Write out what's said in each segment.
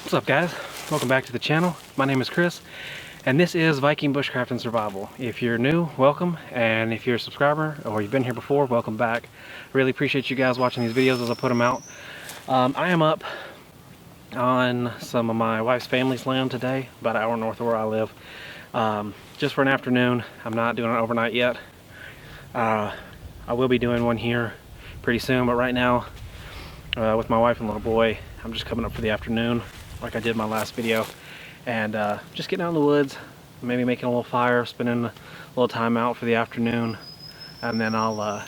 What's up, guys? Welcome back to the channel. My name is Chris and this is Viking Bushcraft and Survival. If you're new, welcome, and if you're a subscriber or you've been here before, welcome back. Really appreciate you guys watching these videos as I put them out. I am up on some of my wife's family's land today, about an hour north of where I live, just for an afternoon. I'm not doing it overnight yet. I will be doing one here pretty soon, but right now with my wife and little boy, I'm just coming up for the afternoon like I did my last video, and just getting out in the woods, maybe making a little fire, spending a little time out for the afternoon, and then I'll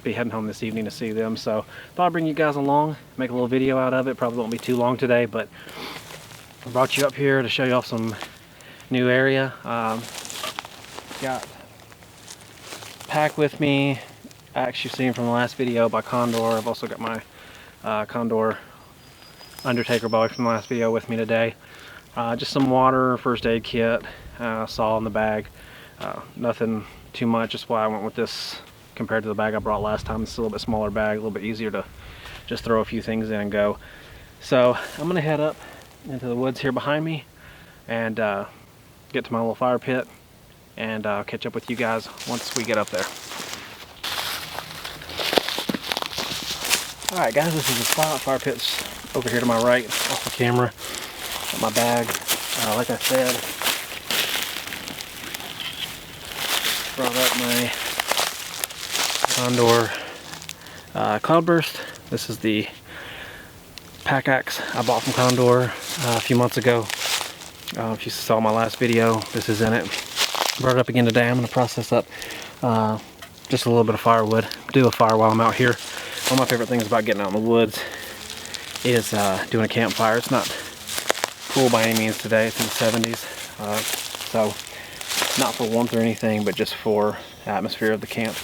be heading home this evening to see them. So thought I'd bring you guys along, make a little video out of it. Probably won't be too long today, but I brought you up here to show you off some new area. Got pack with me, actually seen from the last video by Condor. I've also got my Condor Undertaker Bowie from the last video with me today. Just some water, first aid kit, saw in the bag. Nothing too much, just why I went with this compared to the bag I brought last time. It's a little bit smaller bag, a little bit easier to just throw a few things in and go. So I'm gonna head up into the woods here behind me and get to my little fire pit, and I'll catch up with you guys once we get up there. Alright guys, this is the spot. Fire pit's over here to my right, off the camera. Got my bag. Like I said, brought up my Condor Cloudburst. This is the pack axe I bought from Condor a few months ago. If you saw my last video, this is in it. Brought it up again today. I'm going to process up just a little bit of firewood. Do a fire while I'm out here. One of my favorite things about getting out in the woods is doing a campfire. It's not cool by any means today. It's in the 70s. So not for warmth or anything, but just for the atmosphere of the camp.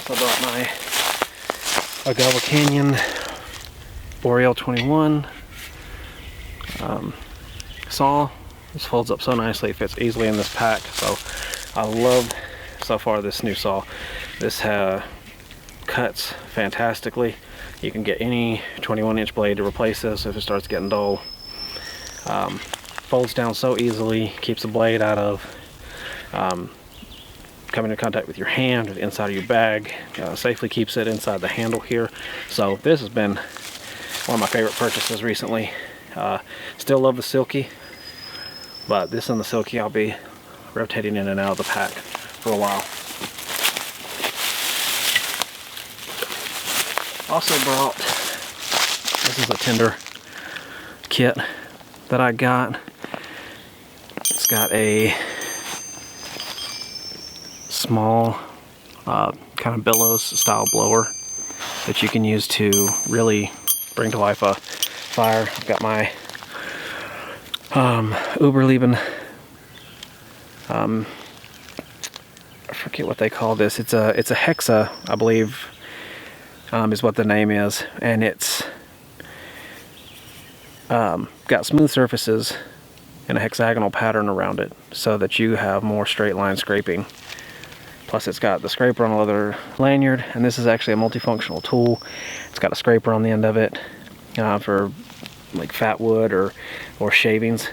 Also brought my Agava Canyon Boreal 21 saw. This folds up so nicely, it fits easily in this pack. So I love so far this new saw. This cuts fantastically. You can get any 21-inch blade to replace this if it starts getting dull. Folds down so easily, keeps the blade out of coming into contact with your hand or the inside of your bag. Safely keeps it inside the handle here. So this has been one of my favorite purchases recently. Still love the Silky, but this and the Silky I'll be rotating in and out of the pack for a while. Also brought, this is a tinder kit that I got. It's got a small kind of bellows style blower that you can use to really bring to life a fire. I've got my Uberleben, I forget what they call this. It's a Hexa, I believe, is what the name is, and it's got smooth surfaces and a hexagonal pattern around it so that you have more straight line scraping. Plus it's got the scraper on a leather lanyard, and this is actually a multifunctional tool. It's got a scraper on the end of it for like fat wood or shavings.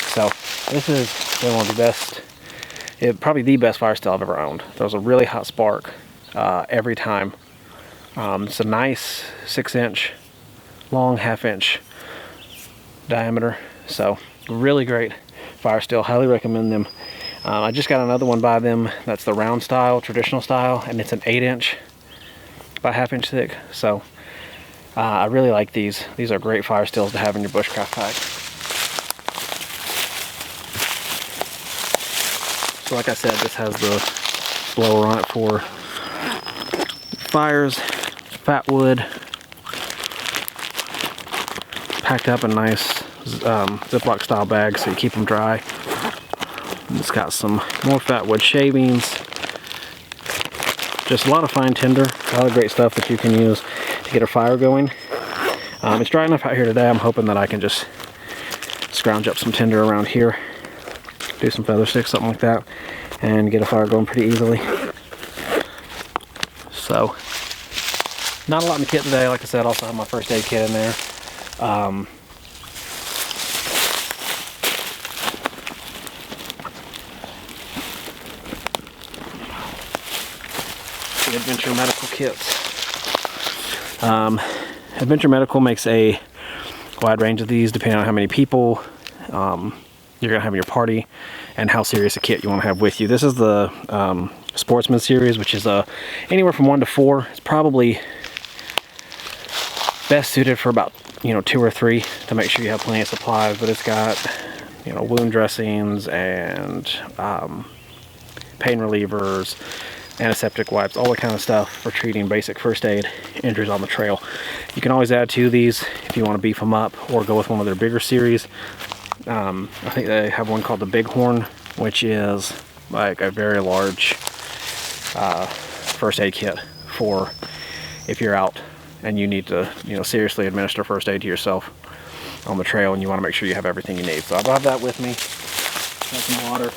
So this is one of the best, probably the best fire steel I've ever owned. Throws a really hot spark every time. It's a nice 6-inch long, 1/2-inch diameter. So really great fire steel. Highly recommend them. I just got another one by them that's the round style, traditional style, and it's an 8" by 1/2 inch thick. So I really like these. These are great fire stills to have in your bushcraft pack. So like I said, this has the blower on it for fires, fat wood, packed up in nice Ziploc style bags so you keep them dry. And it's got some more fat wood shavings, just a lot of fine tinder, a lot of great stuff that you can use to get a fire going. It's dry enough out here today. I'm hoping that I can just scrounge up some tinder around here, do some feather sticks, something like that, and get a fire going pretty easily. So not a lot in the kit today. Like I said, I also have my first aid kit in there. The Adventure Medical kits. Adventure Medical makes a wide range of these depending on how many people you're going to have in your party and how serious a kit you want to have with you. This is the Sportsman series, which is anywhere from 1 to 4. It's probably best suited for about 2 or 3 to make sure you have plenty of supplies. But it's got wound dressings and pain relievers, antiseptic wipes, all that kind of stuff for treating basic first aid injuries on the trail. You can always add to these if you want to beef them up or go with one of their bigger series. I think they have one called the Bighorn, which is like a very large first aid kit for if you're out and you need to seriously administer first aid to yourself on the trail and you want to make sure you have everything you need. So I'll have that with me. Got some water.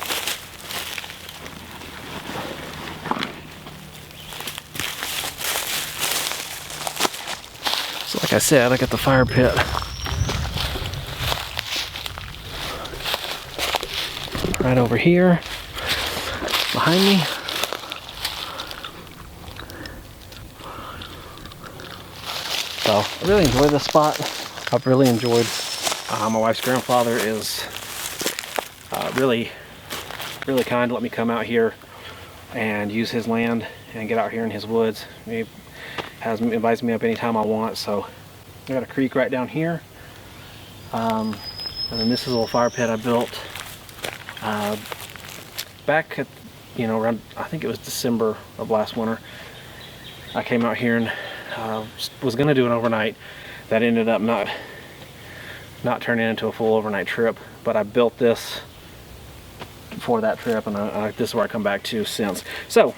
So like I said, I got the fire pit right over here behind me. So I really enjoy this spot. I've really enjoyed, my wife's grandfather is really kind to let me come out here and use his land and get out here in his woods. He invites me up anytime I want. So I got a creek right down here, and then this is a little fire pit I built back at around, I think it was December of last winter. I came out here and was going to do an overnight. That ended up not turning into a full overnight trip, but I built this for that trip, and this is where I come back to since. So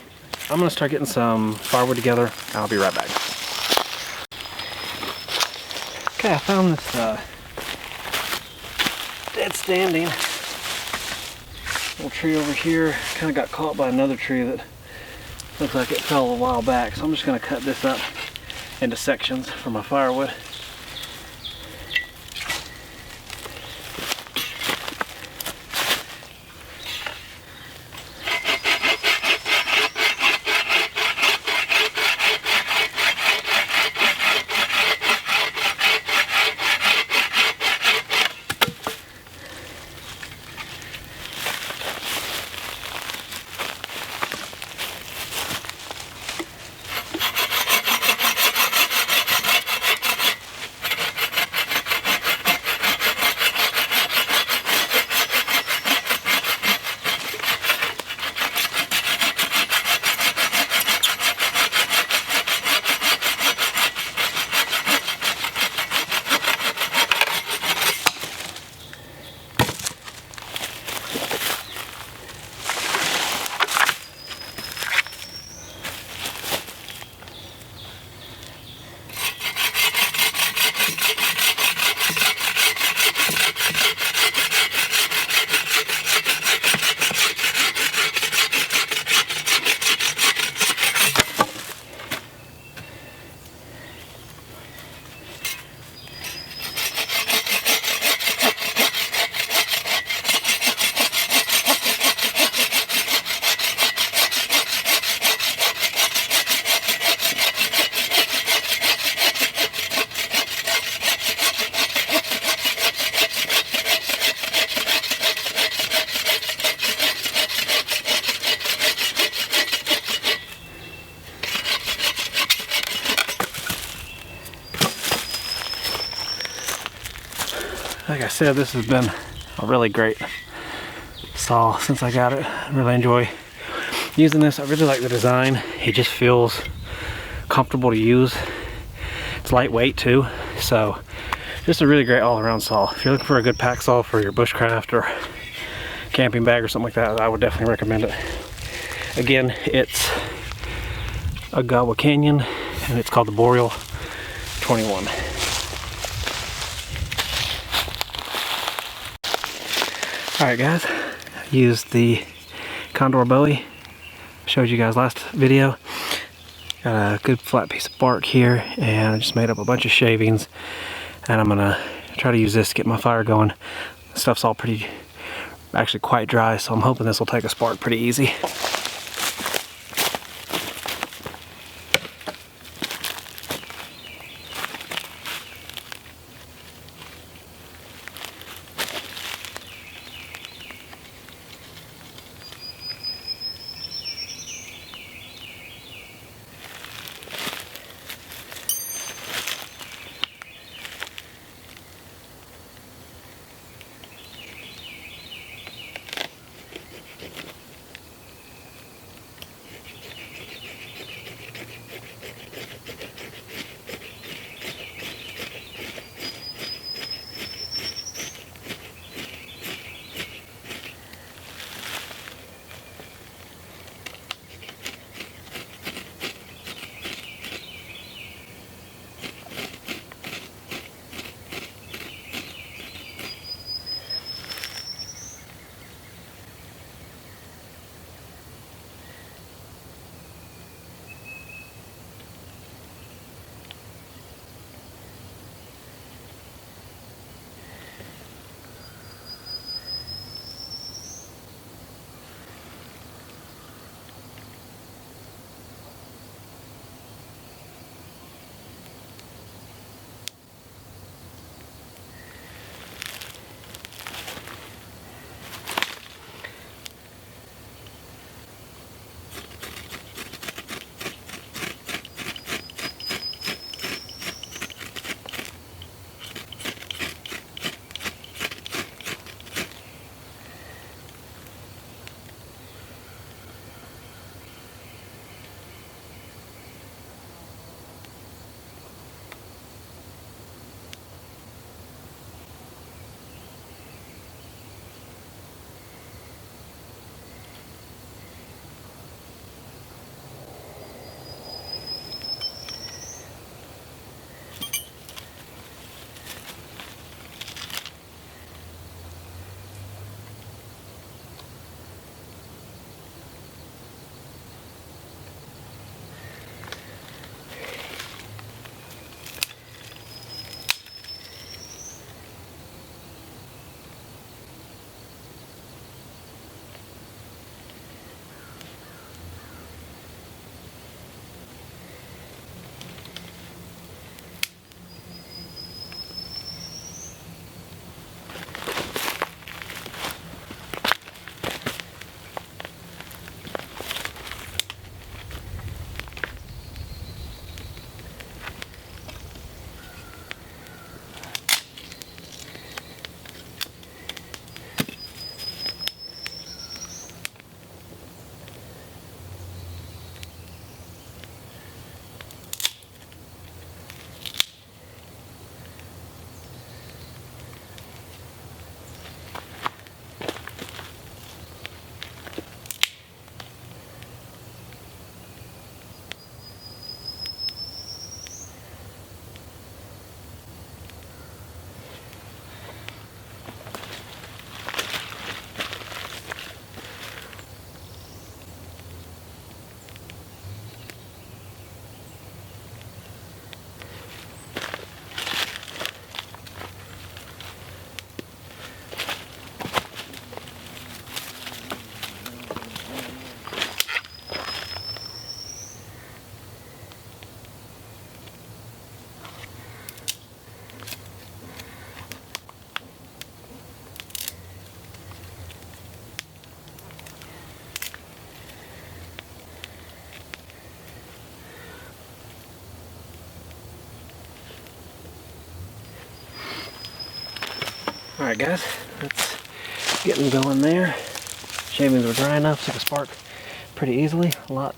I'm going to start getting some firewood together. I'll be right back. Okay, I found this dead standing little tree over here. Kind of got caught by another tree that looks like it fell a while back, so I'm just going to cut this up into sections for my firewood. like I said, this has been a really great saw since I got it. I really enjoy using this. I really like the design. It just feels comfortable to use. It's lightweight too, so just a really great all-around saw. If you're looking for a good pack saw for your bushcraft or camping bag or something like that, I would definitely recommend it. Again, it's a Gawa Canyon, and it's called the Boreal 21. Alright guys, I used the Condor Bowie. Showed you guys last video. Got a good flat piece of bark here, and I just made up a bunch of shavings, and I'm gonna try to use this to get my fire going. The stuff's all actually quite dry, so I'm hoping this will take a spark pretty easy. Alright guys, that's getting going there. Shavings were dry enough so I could spark pretty easily, a lot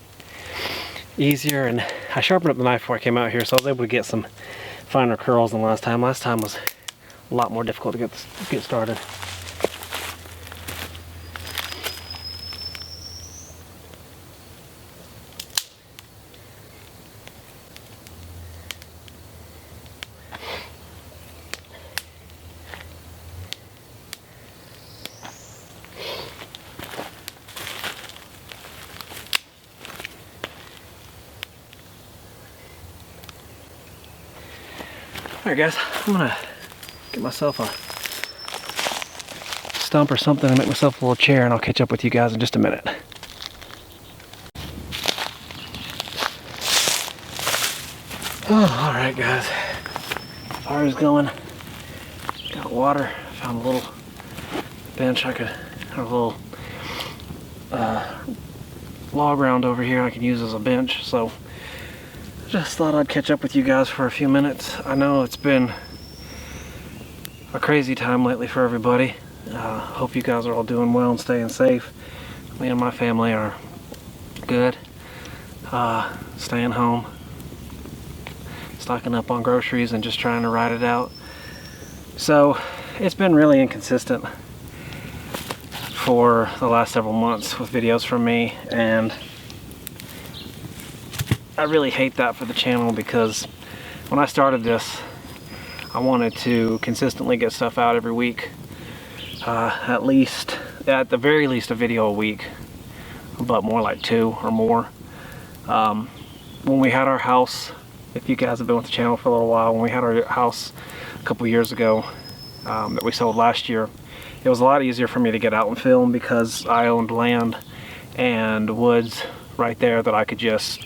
easier, and I sharpened up the knife before I came out here, so I was able to get some finer curls than last time. Last time was a lot more difficult to get started. Alright guys, I'm gonna get myself a stump or something and make myself a little chair, and I'll catch up with you guys in just a minute. Oh, alright guys, fire's going, got water, found a little bench a little log round over here I can use as a bench, so just thought I'd catch up with you guys for a few minutes. I know it's been a crazy time lately for everybody. Hope you guys are all doing well and staying safe. Me and my family are good. Staying home, stocking up on groceries and just trying to ride it out. So it's been really inconsistent for the last several months with videos from me, and I really hate that for the channel, because when I started this I wanted to consistently get stuff out every week, at the very least a video a week, but more like 2 or more. When we had our house, if you guys have been with the channel for a little while, when we had our house a couple years ago that we sold last year, it was a lot easier for me to get out and film because I owned land and woods right there that I could just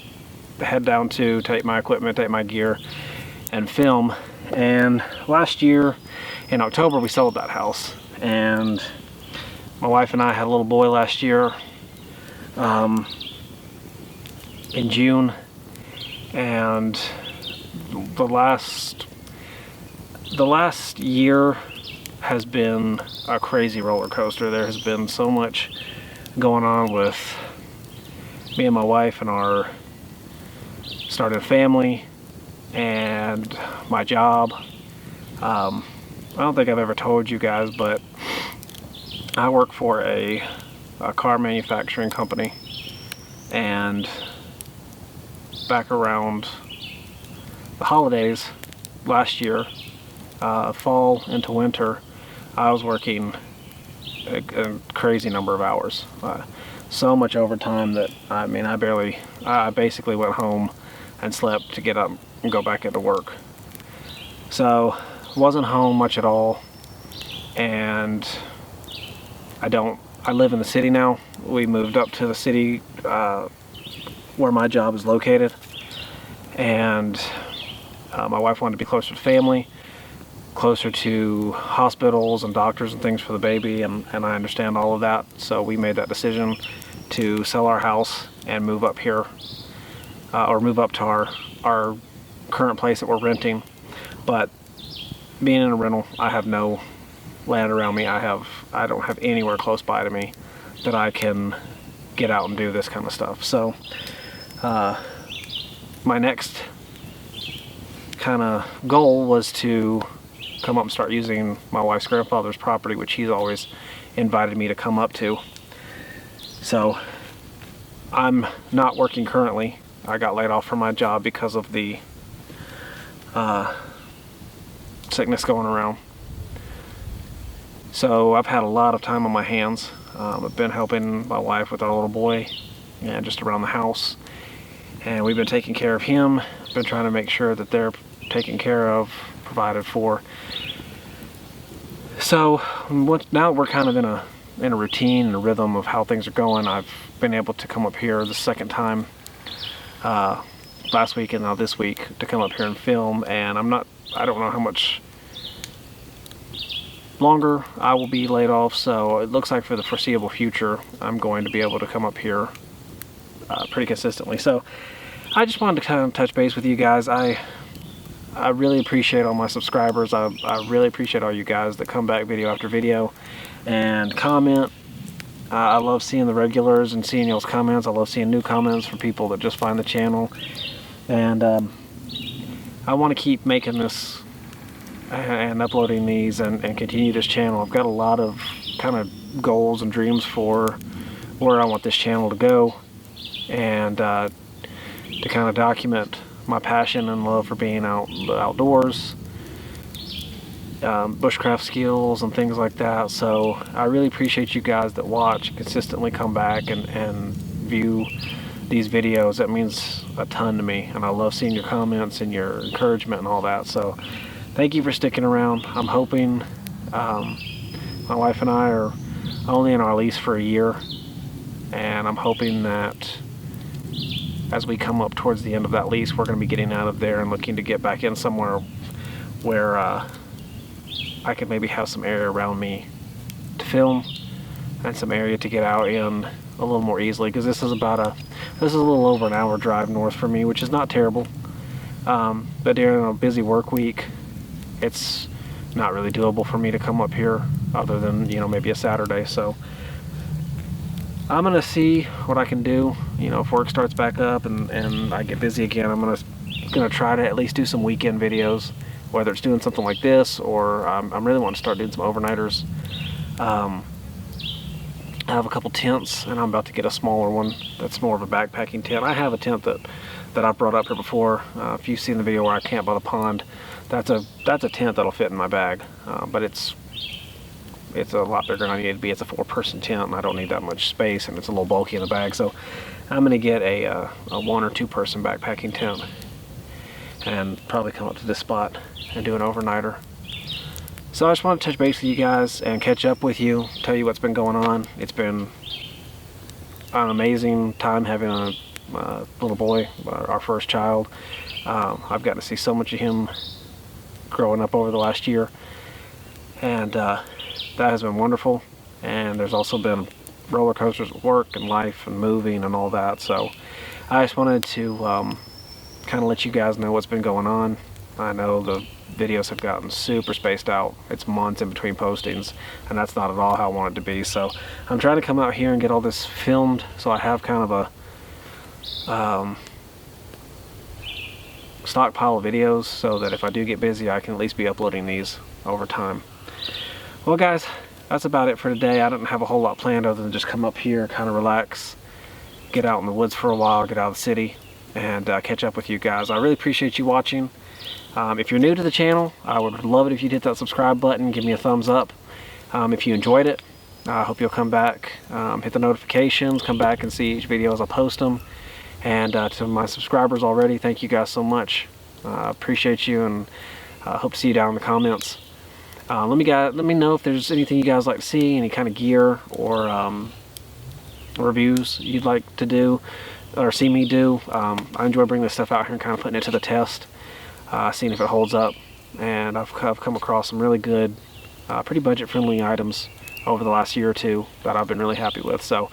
head down to, take my equipment, take my gear, and film. And last year in October we sold that house, and my wife and I had a little boy last year in June, and the last year has been a crazy roller coaster. There has been so much going on with me and my wife and our started a family and my job. I don't think I've ever told you guys, but I work for a car manufacturing company, and back around the holidays last year, fall into winter, I was working a crazy number of hours, so much overtime that I basically went home and slept to get up and go back into work. So wasn't home much at all, and I live in the city now. We moved up to the city where my job is located, and my wife wanted to be closer to family, closer to hospitals and doctors and things for the baby, and I understand all of that. So we made that decision to sell our house and move up here, or move up to our current place that we're renting. But being in a rental, I have no land around me. I don't have anywhere close by to me that I can get out and do this kind of stuff. So my next kind of goal was to come up and start using my wife's grandfather's property, which he's always invited me to come up to. So I'm not working currently. I got laid off from my job because of the sickness going around. So I've had a lot of time on my hands. I've been helping my wife with our little boy and just around the house, and we've been taking care of him, been trying to make sure that they're taken care of, provided for. So now we're kind of in a routine and a rhythm of how things are going. I've been able to come up here the second time last week and now this week to come up here and film, and I don't know how much longer I will be laid off, so it looks like for the foreseeable future I'm going to be able to come up here pretty consistently. So I just wanted to kind of touch base with you guys. I really appreciate all my subscribers. I really appreciate all you guys that come back video after video and comment. I love seeing the regulars and seeing y'all's comments. I love seeing new comments from people that just find the channel. And I want to keep making this and uploading these and continue this channel. I've got a lot of kind of goals and dreams for where I want this channel to go, and to kind of document my passion and love for being outdoors, bushcraft skills and things like that. So I really appreciate you guys that watch, consistently come back and view these videos. That means a ton to me, and I love seeing your comments and your encouragement and all that. So thank you for sticking around. I'm hoping, my wife and I are only in our lease for a year, and I'm hoping that as we come up towards the end of that lease, we're going to be getting out of there and looking to get back in somewhere where I could maybe have some area around me to film and some area to get out in a little more easily, because this is a little over an hour drive north for me, which is not terrible, but during a busy work week it's not really doable for me to come up here other than, you know, maybe a Saturday. So I'm gonna see what I can do. You know, if work starts back up and I get busy again, I'm gonna try to at least do some weekend videos, whether it's doing something like this or I'm really wanting to start doing some overnighters. I have a couple tents, and I'm about to get a smaller one that's more of a backpacking tent. I have a tent that I've brought up here before. If you've seen the video where I camp by the pond, that's a tent that'll fit in my bag, but it's a lot bigger than I need it to be. It's a 4-person tent, and I don't need that much space, and it's a little bulky in the bag. So I'm going to get a 1 or 2-person backpacking tent and probably come up to this spot and do an overnighter. So I just want to touch base with you guys and catch up with you, tell you what's been going on. It's been an amazing time having a little boy, our first child. I've gotten to see so much of him growing up over the last year, and that has been wonderful. And there's also been roller coasters at work and life and moving and all that. So I just wanted to kind of let you guys know what's been going on. I know the videos have gotten super spaced out. It's months in between postings, and that's not at all how I want it to be. So I'm trying to come out here and get all this filmed, so I have kind of a stockpile of videos, so that if I do get busy, I can at least be uploading these over time. Well guys, that's about it for today. I don't have a whole lot planned other than just come up here, kind of relax, get out in the woods for a while, get out of the city, and catch up with you guys. I really appreciate you watching. If you're new to the channel, I would love it if you'd hit that subscribe button, give me a thumbs up. If you enjoyed it, I hope you'll come back, hit the notifications, come back and see each video as I post them. And to my subscribers already, thank you guys so much. Appreciate you, and hope to see you down in the comments. Let me know if there's anything you guys like to see, any kind of gear or reviews you'd like to do or see me do. I enjoy bringing this stuff out here and kind of putting it to the test, seeing if it holds up. And I've come across some really good, pretty budget-friendly items over the last year or two that I've been really happy with. So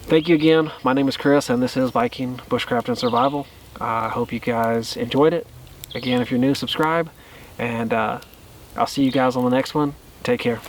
thank you again. My name is Chris, and this is Viking Bushcraft and Survival. I hope you guys enjoyed it. Again, if you're new, subscribe, and I'll see you guys on the next one. Take care.